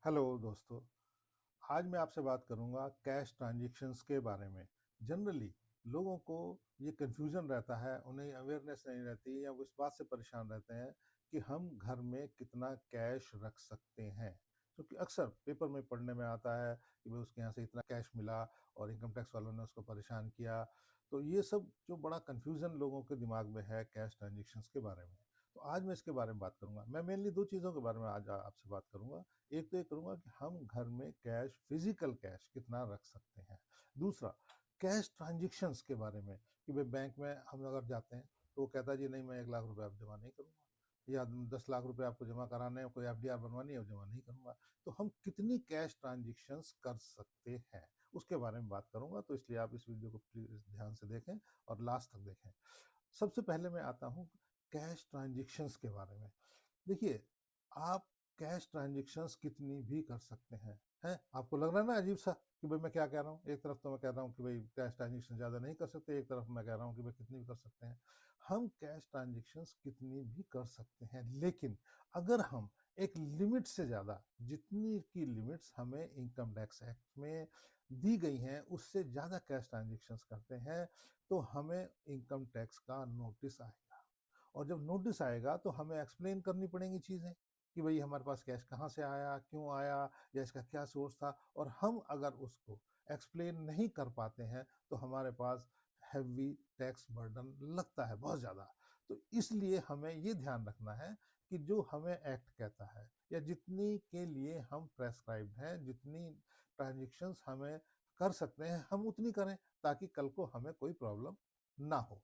Hello दोस्तों। आज मैं आपसे बात करूंगा कैश ट्रांजैक्शंस के बारे में। जनरली लोगों को ये कन्फ्यूजन रहता है, उन्हें अवेयरनेस नहीं रहती या वो इस बात से परेशान रहते हैं कि हम घर में कितना कैश रख सकते हैं। क्योंकि अक्सर पेपर में पढ़ने में आता है कि भाई उसके यहाँ से इतना कैश मिला और इनकम टैक्स वालों ने उसको परेशान किया। तो ये सब जो बड़ा कन्फ्यूजन लोगों के दिमाग में है कैश ट्रांजेक्शन्स के बारे में। तो आज मैं इसके बारे में बात करूंगा। मैं मेनली दो चीज़ों के बारे में आज आपसे बात करूंगा। एक तो ये करूंगा कि हम घर में कैश, फिजिकल कैश कितना रख सकते हैं। दूसरा, कैश ट्रांजेक्शन्स के बारे में कि भाई बैंक में हम अगर जाते हैं तो वो कहता है जी नहीं, मैं 1 लाख रुपए आप जमा नहीं करूंगा, या 10 लाख रुपए आपको जमा कराने हैं, कोई एफडीआर बनवानी है, वो जमा नहीं करूंगा। तो हम कितनी कैश ट्रांजेक्शन्स कर सकते हैं उसके बारे में बात करूंगा। तो इसलिए आप इस वीडियो को प्लीज ध्यान से देखें और लास्ट तक देखें। सबसे पहले मैं आता हूँ कैश ट्रांजेक्शन्स के बारे में। देखिए, आप कैश ट्रांजेक्शन्स कितनी भी कर सकते हैं। आपको लग रहा है ना अजीब सा कि भाई मैं क्या कह रहा हूँ। एक तरफ तो मैं कह रहा हूँ कि भाई कैश ट्रांजेक्शन ज़्यादा नहीं कर सकते, एक तरफ मैं कह रहा हूँ कि भाई कितनी भी कर सकते हैं। हम कैश ट्रांजेक्शन्स कितनी भी कर सकते हैं, लेकिन अगर हम एक लिमिट से ज़्यादा, जितनी की लिमिट्स हमें इनकम टैक्स एक्ट में दी गई हैं उससे ज़्यादा कैश ट्रांजेक्शन्स करते हैं तो हमें इनकम टैक्स का नोटिस आएगा। और जब नोटिस आएगा तो हमें एक्सप्लेन करनी पड़ेंगी चीज़ें कि भाई हमारे पास कैश कहाँ से आया, क्यों आया, या इसका क्या सोर्स था। और हम अगर उसको एक्सप्लेन नहीं कर पाते हैं तो हमारे पास हैवी टैक्स बर्डन लगता है बहुत ज़्यादा। तो इसलिए हमें ये ध्यान रखना है कि जो हमें एक्ट कहता है या जितनी के लिए हम प्रेस्क्राइब्ड हैं, जितनी ट्रांजेक्शन्स हमें कर सकते हैं हम उतनी करें, ताकि कल को हमें कोई प्रॉब्लम ना हो।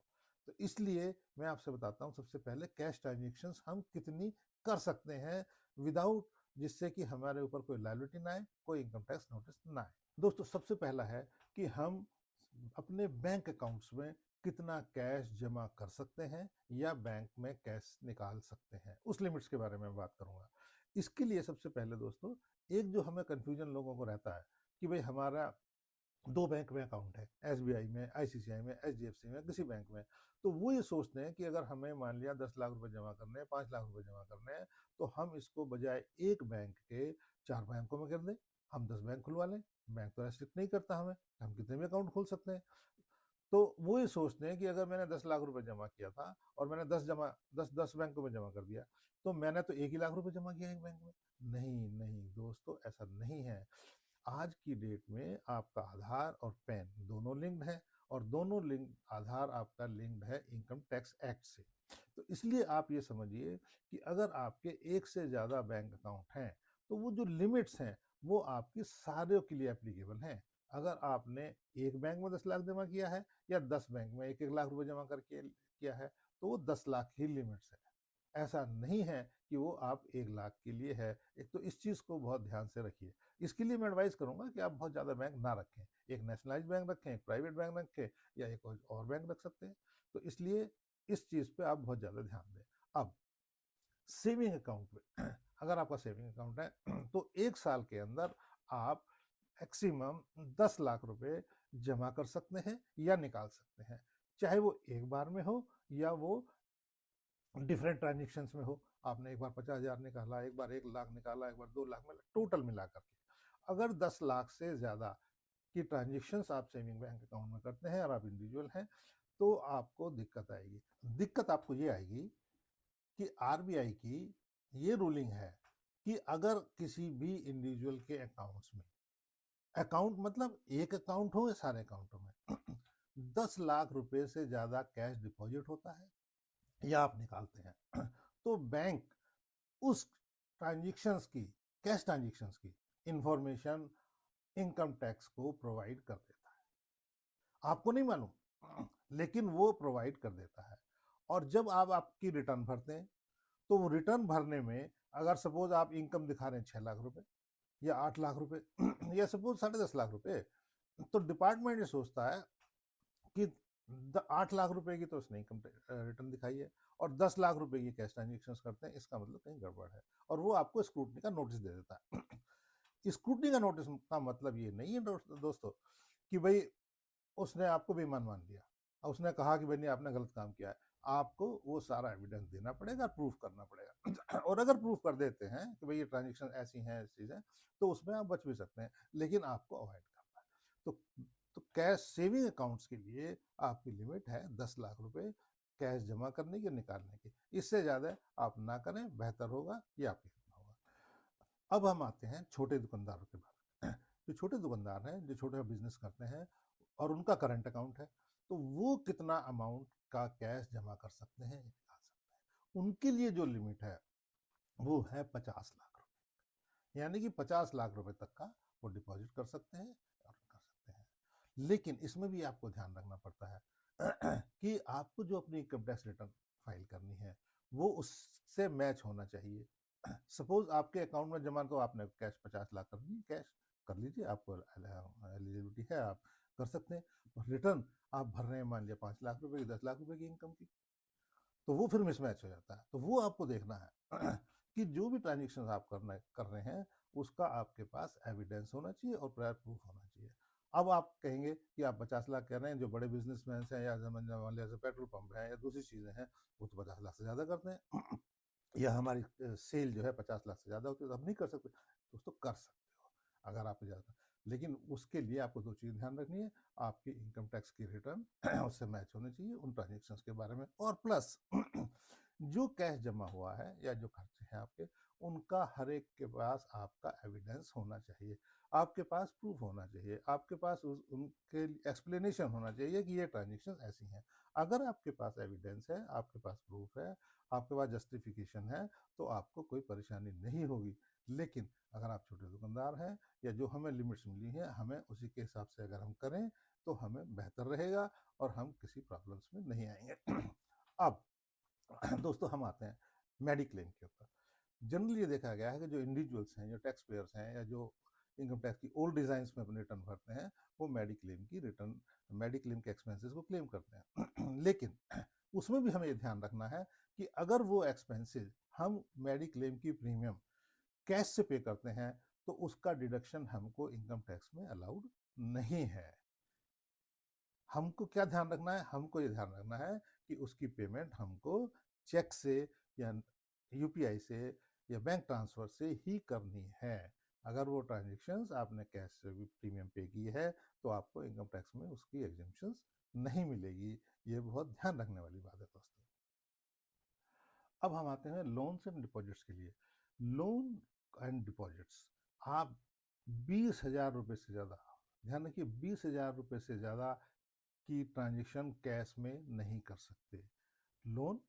तो इसलिए मैं आपसे बताता हूँ सबसे पहले कैश ट्रांजेक्शन्स हम कितनी कर सकते हैं विदाउट, जिससे कि हमारे ऊपर कोई लायबिलिटी ना आए, कोई इनकम टैक्स नोटिस ना आए। दोस्तों, सबसे पहला है कि हम अपने बैंक अकाउंट्स में कितना कैश जमा कर सकते हैं या बैंक में कैश निकाल सकते हैं, उस लिमिट्स के बारे में बात करूंगा। इसके लिए सबसे पहले दोस्तों, एक जो हमें कंफ्यूजन लोगों को रहता है कि भाई हमारा दो बैंक में अकाउंट है, एसबीआई में, आईसीसीआई में, एचडीएफसी में, किसी बैंक में। तो वो ये सोचते हैं कि अगर हमें मान लिया 10 लाख रुपए जमा करने हैं, 5 लाख रुपए जमा करने हैं, तो हम इसको बजाय एक बैंक के 4 बैंकों में कर दें, हम 10 बैंक खुलवा लें। बैंक तो रेस्ट्रिक्ट नहीं करता हमें, हम कितने भी अकाउंट खोल सकते हैं। तो वो ये सोचते हैं कि अगर मैंने 10 लाख रुपए जमा किया था और मैंने 10 बैंकों में जमा कर दिया, तो मैंने तो 1 ही लाख रुपए जमा किया एक बैंक में। नहीं नहीं दोस्तों, ऐसा नहीं है। आज की डेट में आपका आधार और पैन दोनों लिंक्ड है, और दोनों लिंक, आधार आपका लिंक्ड है इनकम टैक्स एक्ट से। तो इसलिए आप ये समझिए कि अगर आपके एक से ज़्यादा बैंक अकाउंट हैं तो वो जो लिमिट्स हैं वो आपकी सारे के लिए एप्लीकेबल हैं। अगर आपने एक बैंक में 10 लाख जमा किया है या 10 बैंक में 1 1 लाख रुपए जमा करके किया है, तो वो 10 लाख ही लिमिट्स है। ऐसा नहीं है कि वो आप 1 लाख के लिए है। एक तो इस चीज़ को बहुत ध्यान से रखिए। इसके लिए मैं एडवाइस करूंगा कि आप बहुत ज़्यादा बैंक ना रखें, एक नेशनलाइज बैंक रखें, एक प्राइवेट बैंक रखें, या एक और बैंक रख सकते हैं। तो इसलिए इस चीज़ पे आप बहुत ज़्यादा ध्यान दें। अब सेविंग अकाउंट में अगर आपका सेविंग अकाउंट है तो 1 साल के अंदर आप मैक्सिमम 10 लाख रुपए जमा कर सकते हैं या निकाल सकते हैं, चाहे वो एक बार में हो या वो डिफरेंट ट्रांजेक्शन्स में हो। आपने एक बार 50,000 निकाला, एक बार 1 लाख निकाला, एक बार 2 लाख में, टोटल मिला करके अगर 10 लाख से ज़्यादा की ट्रांजेक्शन्स आप सेविंग बैंक अकाउंट में करते हैं और आप इंडिविजुअल हैं, तो आपको दिक्कत आएगी। दिक्कत आपको ये आएगी कि आरबीआई की ये रूलिंग है कि अगर किसी भी इंडिविजुअल के अकाउंट्स में, अकाउंट मतलब एक अकाउंट हो या सारे अकाउंटों में 10 लाख रुपए से ज़्यादा कैश डिपॉजिट होता है या आप निकालते हैं तो बैंक उस ट्रांजेक्शन्स की, कैश ट्रांजेक्शन्स की इंफॉर्मेशन इनकम टैक्स को प्रोवाइड कर देता है। आपको नहीं मालूम, लेकिन वो प्रोवाइड कर देता है। और जब आप आपकी रिटर्न भरते हैं तो वो रिटर्न भरने में, अगर सपोज आप इनकम दिखा रहे हैं 6 लाख रुपए या 8 लाख रुपए या सपोज 10.5 लाख रुपए, तो डिपार्टमेंट ये सोचता है कि 8 लाख रुपए की तो उसने इनकम रिटर्न दिखाई है और 10 लाख रुपए की कैश ट्रांजेक्शन करते हैं, इसका मतलब कहीं गड़बड़ है, और वो आपको स्क्रूटनी का नोटिस दे देता है। स्क्रूटनी का नोटिस का मतलब ये नहीं है दोस्तों कि भाई उसने आपको बेईमान मान लिया और उसने कहा कि भाई नहीं, आपने गलत काम किया है। आपको वो सारा एविडेंस देना पड़ेगा, प्रूफ करना पड़ेगा। और अगर प्रूफ कर देते हैं कि भाई ये ट्रांजेक्शन ऐसी हैं, ऐसी चीज़ें, तो उसमें आप बच भी सकते हैं, लेकिन आपको अवॉइड करना है। तो तो कैश सेविंग अकाउंट्स के लिए आपकी लिमिट है 10 लाख रुपए कैश जमा करने की, निकालने की। इससे ज़्यादा आप ना करें, बेहतर होगा, ये आपके हित में होगा। अब हम आते हैं छोटे दुकानदारों के बारे में। जो छोटे दुकानदार हैं, जो छोटा बिजनेस करते हैं और उनका करंट अकाउंट है, तो वो कितना अमाउंट का कैश जमा कर सकते हैं, निकाल सकते हैं। उनके लिए जो लिमिट है वो है 50 लाख रुपए, यानी कि 50 लाख रुपए तक का वो डिपॉजिट कर सकते हैं और कर सकते हैं। लेकिन इसमें भी आपको ध्यान रखना पड़ता है कि आपको जो अपनी इनकम टैक्स रिटर्न फाइल करनी है वो उससे मैच होना चाहिए। सपोज आपके अकाउंट में जमा, तो आपने कैश 50 लाख कर दी, कैश कर लीजिए, आपको एलिजिबिलिटी है, आप कर सकते हैं। रिटर्न आप भर रहे हैं मान लिया 5 लाख रुपए की, 10 लाख रुपए की इनकम की, तो वो फिर मिसमैच हो जाता है। तो वो आपको देखना है कि जो भी ट्रांजेक्शन आप कर रहे हैं उसका आपके पास एविडेंस होना चाहिए और प्रायर प्रूफ होना चाहिए। अब आप कहेंगे कि आप 50 लाख कह रहे हैं, जो बड़े बिजनेसमैन हैं या मान लिया पेट्रोल पंप है या दूसरी चीज़ें हैं, वो तो 50 लाख से ज़्यादा करते हैं। या हमारी सेल जो है 50 लाख से ज़्यादा होती है, तो आप नहीं कर सकते। दोस्तों कर सकते हो अगर आप ज़्यादा, लेकिन उसके लिए आपको दो चीज़ ध्यान रखनी है। आपकी इनकम टैक्स की रिटर्न उससे मैच होनी चाहिए उन ट्रांजेक्शन्स के बारे में, और प्लस जो कैश जमा हुआ है या जो खर्चे हैं आपके, उनका हर एक के पास आपका एविडेंस होना चाहिए, आपके पास प्रूफ होना चाहिए, आपके पास उनके एक्सप्लेनेशन होना चाहिए कि ये ट्रांजेक्शन ऐसी हैं। अगर आपके पास एविडेंस है, आपके पास प्रूफ है, आपके पास जस्टिफिकेशन है, तो आपको कोई परेशानी नहीं होगी। लेकिन अगर आप छोटे दुकानदार हैं या जो हमें लिमिट्स मिली हैं, हमें उसी के हिसाब से अगर हम करें तो हमें बेहतर रहेगा और हम किसी प्रॉब्लम्स में नहीं आएंगे। अब दोस्तों हम आते हैं मेडिक्लेम के ऊपर। जनरली ये देखा गया है कि जो इंडिविजुअल्स हैं, जो टैक्स पेयर्स हैं या जो इनकम टैक्स की ओल्ड डिजाइन में अपने रिटर्न भरते हैं, वो मेडिक्लेम के एक्सपेंसेस को क्लेम करते हैं। लेकिन उसमें भी हमें ये ध्यान रखना है कि अगर वो एक्सपेंसेस हम मेडिक्लेम की प्रीमियम कैश से पे करते हैं, तो उसका डिडक्शन हमको इनकम टैक्स में अलाउड नहीं है। हमको क्या ध्यान रखना है? हमको ये ध्यान रखना है कि उसकी पेमेंट हमको चेक से या यूपीआई से या बैंक ट्रांसफर से ही करनी है। अगर वो ट्रांजेक्शन्स आपने कैश से भी प्रीमियम पे की है, तो आपको इनकम टैक्स में उसकी एग्जेम्पशंस नहीं मिलेगी। ये बहुत ध्यान रखने वाली बात है दोस्तों। अब हम आते हैं लोन्स एंड डिपॉजिट्स के लिए। लोन एंड डिपॉजिट्स, आप 20,000 रुपये से ज़्यादा, ध्यान रखिए, 20,000 रुपये से ज़्यादा की ट्रांजेक्शन कैश में नहीं कर सकते। लोन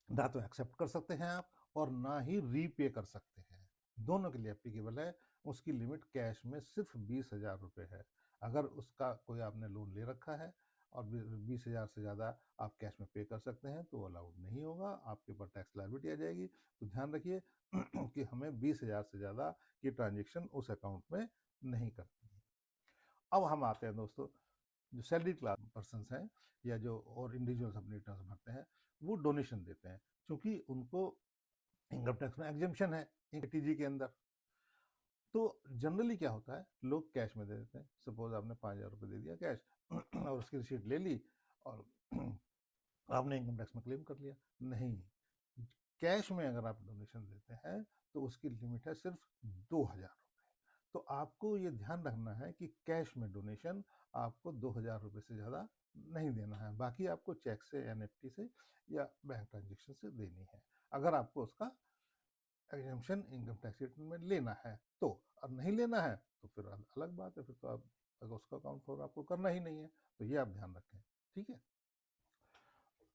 ना तो एक्सेप्ट कर सकते हैं आप और ना ही रीपे कर सकते हैं, दोनों के लिए एप्लीकेबल है। उसकी लिमिट कैश में सिर्फ 20,000 रुपये है। अगर उसका कोई आपने लोन ले रखा है और 20,000 से ज़्यादा आप कैश में पे कर सकते हैं, तो अलाउड नहीं होगा, आपके ऊपर टैक्स लायबिलिटी आ जाएगी। तो ध्यान रखिए कि हमें 20,000 से ज़्यादा की ट्रांजेक्शन उस अकाउंट में नहीं करनी है। अब हम आते हैं दोस्तों, जो सैलरी क्लास पर्सन हैं या जो और इंडिविजुअल्स अपनी रिटर्न भरते हैं, वो डोनेशन देते हैं, क्योंकि उनको इनकम टैक्स में एग्जेम्पशन है टीजी के अंदर। तो जनरली क्या होता है, लोग कैश में दे देते हैं। सपोज आपने 5,000 रुपये दे दिया कैश और उसकी रिसीट ले ली और आपने इनकम टैक्स में क्लेम कर लिया। नहीं, कैश में अगर आप डोनेशन देते हैं तो उसकी लिमिट है सिर्फ 2,000 रुपये। तो आपको ये ध्यान रखना है कि कैश में डोनेशन आपको 2,000 रुपये से ज़्यादा नहीं देना है, बाकी आपको चेक से, एनएफटी से या बैंक ट्रांजेक्शन से देनी है, अगर आपको उसका एग्जेम्पशन इनकम टैक्स रिटर्न में लेना है तो। और नहीं लेना है तो फिर अलग बात है, फिर तो आप अगर उसका अकाउंट फॉर आपको करना ही नहीं है। तो ये आप ध्यान रखें, ठीक है।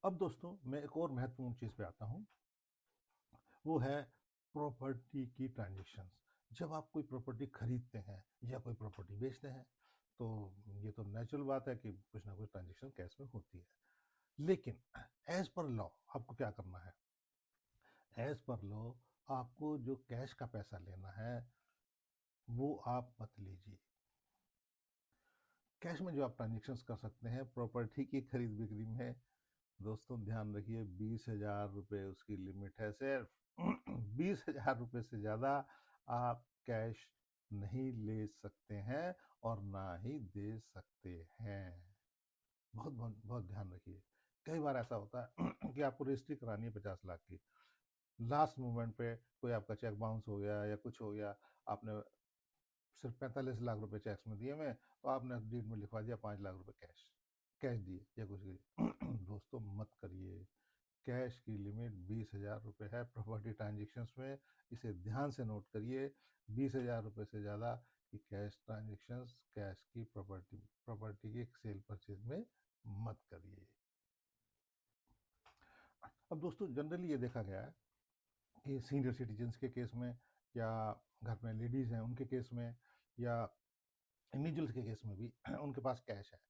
अब दोस्तों मैं एक और महत्वपूर्ण चीज़ पे आता हूँ, वो है प्रॉपर्टी की ट्रांजेक्शन्स। जब आप कोई प्रॉपर्टी खरीदते हैं या कोई प्रॉपर्टी बेचते हैं, तो ये तो नेचुरल बात है कि कुछ ना कुछ ट्रांजेक्शन कैश में होती है। लेकिन एज पर लॉ आपको क्या करना है? एज पर लॉ आपको जो कैश का पैसा लेना है वो आप मत लीजिए। कैश में जो आप ट्रांजेक्शन्स कर सकते हैं प्रॉपर्टी की खरीद बिक्री में, दोस्तों ध्यान रखिए, 20,000 रुपये उसकी लिमिट है सिर्फ। 20,000 रुपये से ज़्यादा आप कैश नहीं ले सकते हैं और ना ही दे सकते हैं। बहुत बहुत बहुत ध्यान रखिए, कई बार ऐसा होता है कि आपको रजिस्ट्री करानी है 50 लाख की, लास्ट मोमेंट पे कोई आपका चेक बाउंस हो गया या कुछ हो गया, आपने सिर्फ 45 लाख रुपए चेक्स में दिए हुए हैं, तो आपने डीड में लिखवा दिया 5 लाख रुपए कैश, कैश दिए या कुछ दिए। दोस्तों मत करिए। कैश की लिमिट 20,000 रुपये है प्रॉपर्टी ट्रांजेक्शन्स में, इसे ध्यान से नोट करिए। 20,000 रुपये से ज़्यादा की कैश ट्रांजेक्शन्स, कैश की प्रॉपर्टी की सेल परचेज में मत करिए। अब दोस्तों जनरली ये देखा गया है कि सीनियर सिटीजन्स के केस में, या घर में लेडीज़ हैं उनके केस में, या इंडिविजुअल्स के केस में भी उनके पास कैश है,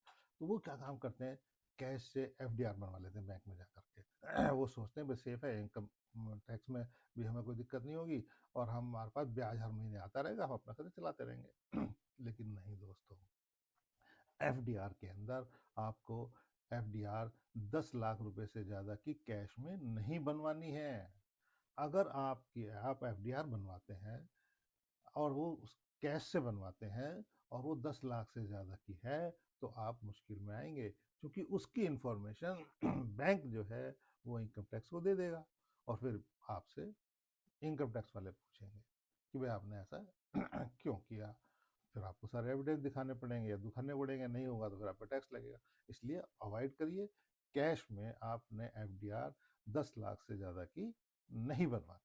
तो वो क्या काम करते हैं, कैश से एफडीआर बनवा लेते हैं बैंक में जा करके। वो सोचते हैं भाई सेफ है, इनकम टैक्स में भी हमें कोई दिक्कत नहीं होगी, और हमारे पास ब्याज हर महीने आता रहेगा, हम अपना खर्च चलाते रहेंगे। लेकिन नहीं दोस्तों, एफडीआर के अंदर आपको एफडीआर 10 लाख रुपए से ज़्यादा की कैश में नहीं बनवानी है। अगर आप एफडीआर बनवाते हैं और वो उस कैश से बनवाते हैं और वो 10 लाख से ज़्यादा की है, तो आप मुश्किल में आएंगे, क्योंकि उसकी इंफॉर्मेशन बैंक जो है वो इनकम टैक्स को दे देगा, और फिर आपसे इनकम टैक्स वाले पूछेंगे कि भाई आपने ऐसा क्यों किया। फिर आपको सारे एविडेंस दिखाने पड़ेंगे या दिखाने पड़ेंगे, नहीं होगा तो फिर आप पे टैक्स लगेगा। इसलिए अवॉइड करिए, कैश में आपने एफडीआर 10 लाख से ज़्यादा की नहीं बनवानी।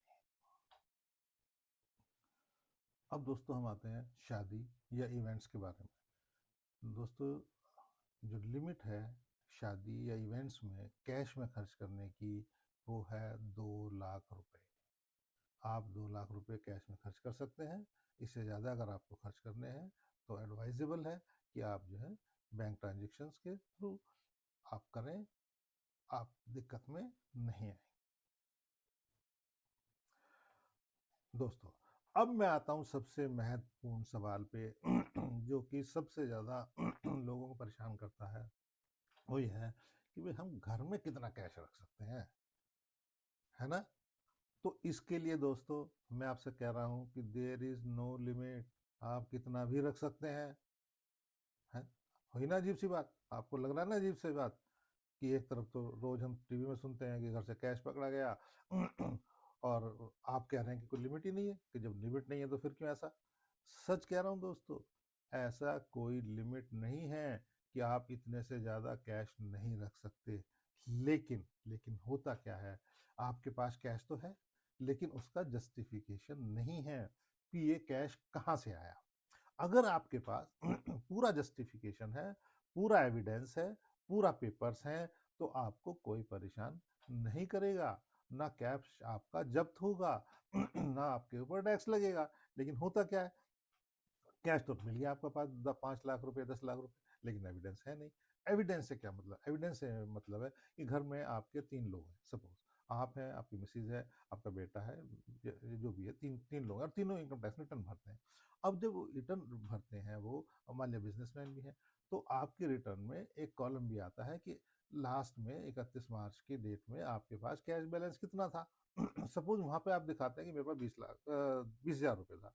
अब दोस्तों हम आते हैं शादी या इवेंट्स के बारे में। दोस्तों जो लिमिट है शादी या इवेंट्स में कैश में खर्च करने की, वो है 2 लाख रुपए। आप 2 लाख रुपए कैश में खर्च कर सकते हैं। इससे ज़्यादा अगर आपको खर्च करने हैं तो एडवाइजेबल है कि आप जो है बैंक ट्रांजेक्शन्स के थ्रू आप करें, आप दिक्कत में नहीं आए। दोस्तों अब मैं आता हूँ सबसे महत्वपूर्ण सवाल पे जो कि सबसे ज़्यादा लोगों को परेशान करता है, वो ये है कि भाई हम घर में कितना कैश रख सकते हैं, है ना। तो इसके लिए दोस्तों मैं आपसे कह रहा हूँ कि देयर इज़ नो लिमिट, आप कितना भी रख सकते हैं। हुई ना अजीब सी बात, आपको लग रहा है ना अजीब सी बात, कि एक तरफ तो रोज हम टीवी में सुनते हैं कि घर से कैश पकड़ा गया और आप कह रहे हैं कि कोई लिमिट ही नहीं है, कि जब लिमिट नहीं है तो फिर क्यों ऐसा। सच कह रहा हूँ दोस्तों, ऐसा कोई लिमिट नहीं है कि आप इतने से ज़्यादा कैश नहीं रख सकते। लेकिन लेकिन होता क्या है, आपके पास कैश तो है, लेकिन उसका जस्टिफिकेशन नहीं है कि ये कैश कहाँ से आया। अगर आपके पास पूरा जस्टिफिकेशन है, पूरा एविडेंस है, पूरा पेपर्स हैं, तो आपको कोई परेशान नहीं करेगा, ना कैश आपका जब्त होगा, ना आपके ऊपर टैक्स लगेगा। लेकिन होता क्या है, कैश तो मिल गया आपके पास 5 लाख रुपए 10 लाख रुपए, लेकिन एविडेंस है नहीं। एविडेंस से क्या मतलब, एविडेंस से मतलब है कि घर में आपके 3 लोग हैं, सपोज आप हैं, आपकी मिसेज है, आपका बेटा है, जो भी है, तीन तीन लोग हैं और तीनों इनकम टैक्स रिटर्न भरते हैं। अब जब वो रिटर्न भरते हैं, वो मान लिया बिजनेसमैन भी है, तो आपके रिटर्न में एक कॉलम भी आता है कि लास्ट में 31 मार्च की डेट में आपके पास कैश बैलेंस कितना था। सपोज वहां पे आप दिखाते हैं कि मेरे पास 20 हजार रुपये था।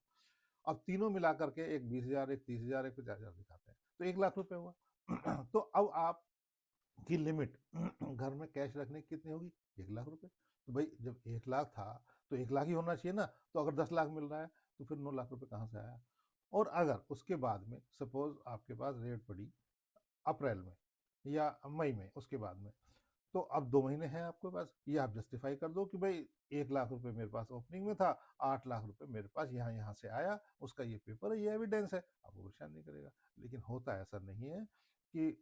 अब तीनों मिला करके एक 20 हजार, एक 30 हजार, एक 50 हजार दिखाते हैं, तो 1 लाख रुपए हुआ। तो अब आप की लिमिट घर में कैश रखने की कितनी होगी, 1 लाख रुपए। तो भाई जब 1 लाख था तो 1 लाख ही होना चाहिए ना, तो अगर 10 लाख मिल रहा है तो फिर 9 लाख रुपए कहाँ से आया। और अगर उसके बाद में सपोज आपके पास रेट पड़ी अप्रैल में या मई में, उसके बाद में, तो अब 2 महीने हैं आपके पास, ये आप जस्टिफाई कर दो कि भाई 1 लाख रुपए मेरे पास ओपनिंग में था, 8 लाख रुपए मेरे पास यहाँ यहाँ से आया, उसका ये पेपर है, ये एविडेंस है, आपको परेशान नहीं करेगा। लेकिन होता ऐसा नहीं है कि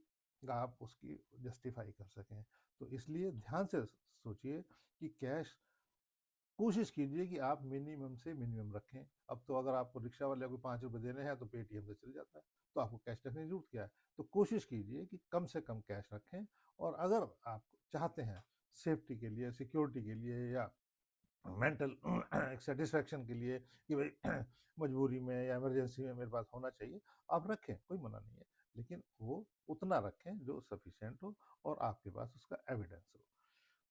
आप उसकी जस्टिफाई कर सकें। तो इसलिए ध्यान से सोचिए कि कैश कोशिश कीजिए कि आप मिनिमम से मिनिमम रखें। अब तो अगर आपको रिक्शा वाले को 5 रुपये देने हैं तो पेटीएम से चल जाता है, तो आपको कैश रखने की जरूरत क्या है। तो कोशिश कीजिए कि कम से कम कैश रखें। और अगर आप चाहते हैं सेफ्टी के लिए, सिक्योरिटी के लिए, या मेंटल सेटिस्फेक्शन के लिए कि भाई मजबूरी में या इमरजेंसी में मेरे पास होना चाहिए, आप रखें, कोई मना नहीं है। लेकिन वो उतना रखें जो सफिशिएंट हो और आपके पास उसका एविडेंस हो।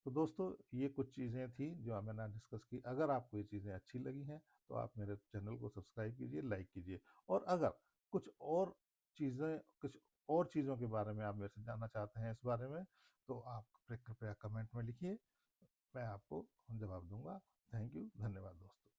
तो दोस्तों ये कुछ चीज़ें थी जो मैंने डिस्कस की। अगर आपको ये चीज़ें अच्छी लगी हैं तो आप मेरे चैनल को सब्सक्राइब कीजिए, लाइक कीजिए। और अगर कुछ और चीज़ें, कुछ और चीज़ों के बारे में आप मेरे से जानना चाहते हैं इस बारे में, तो आप कृपया कमेंट में लिखिए, मैं आपको जवाब दूंगा। थैंक यू, धन्यवाद दोस्तों।